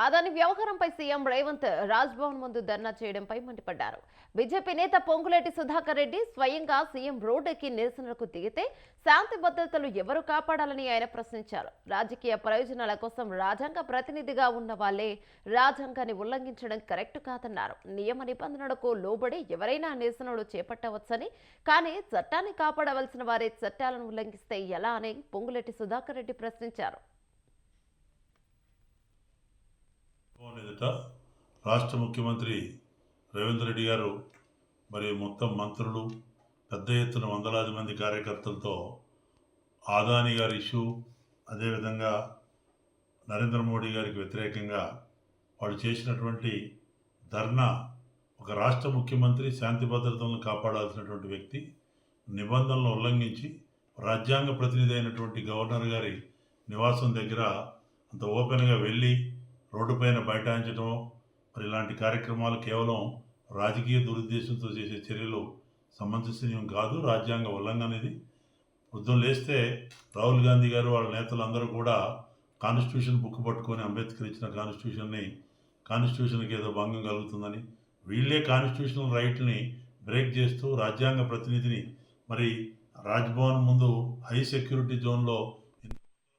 ఆదాని వ్యవహారంపై సీఎం రేవంత్ రాజ్భవన్ ముందు ధర్నా చేయడంపై మండిపడ్డారు. బీజేపీ నేత పొంగులేటి సుధాకర్ రెడ్డి స్వయంగా సీఎం రోడ్డెక్కి నిరసనకు దిగితే శాంతి భద్రతలు ఎవరు కాపాడాలని ఆయన ప్రశ్నించారు. రాజకీయ ప్రయోజనాల కోసం రాజ్యాంగ ప్రతినిధిగా ఉన్న వాళ్లే రాజ్యాంగాన్ని ఉల్లంఘించడం కరెక్ట్ కాదన్నారు. నియమ నిబంధనలకు లోబడి ఎవరైనా నిరసనలు చేపట్టవచ్చని, కానీ చట్టాన్ని కాపాడవలసిన వారే చట్టాలను ఉల్లంఘిస్తే ఎలా అని పొంగులేటి సుధాకర్ రెడ్డి ప్రశ్నించారు. ఎదుట రాష్ట్ర ముఖ్యమంత్రి రేవంత్ రెడ్డి గారు మరి మొత్తం మంత్రులు పెద్ద ఎత్తున వందలాది మంది కార్యకర్తలతో ఆదాని గారి ఇష్యూ, అదేవిధంగా నరేంద్ర మోడీ గారికి వ్యతిరేకంగా వాళ్ళు చేసినటువంటి ధర్నా, ఒక రాష్ట్ర ముఖ్యమంత్రి శాంతి భద్రతలను కాపాడాల్సినటువంటి వ్యక్తి నిబంధనలను ఉల్లంఘించి రాజ్యాంగ ప్రతినిధి అయినటువంటి గవర్నర్ గారి నివాసం దగ్గర అంత ఓపెన్గా వెళ్ళి రోడ్డుపైన బైఠాయించడం, మరి ఇలాంటి కార్యక్రమాలు కేవలం రాజకీయ దురుద్దేశంతో చేసే చర్యలు సమంజసనీయం కాదు, రాజ్యాంగ ఉల్లంఘన ఇది. పొద్దున్న లేస్తే రాహుల్ గాంధీ గారు వాళ్ళ నేతలందరూ కూడా కాన్స్టిట్యూషన్ బుక్ పట్టుకొని అంబేద్కర్ ఇచ్చిన కాన్స్టిట్యూషన్కి ఏదో భంగం కలుగుతుందని, వీళ్ళే కాన్స్టిట్యూషనల్ రైట్ని బ్రేక్ చేస్తూ రాజ్యాంగ ప్రతినిధిని మరి రాజ్భవన్ ముందు హై సెక్యూరిటీ జోన్లో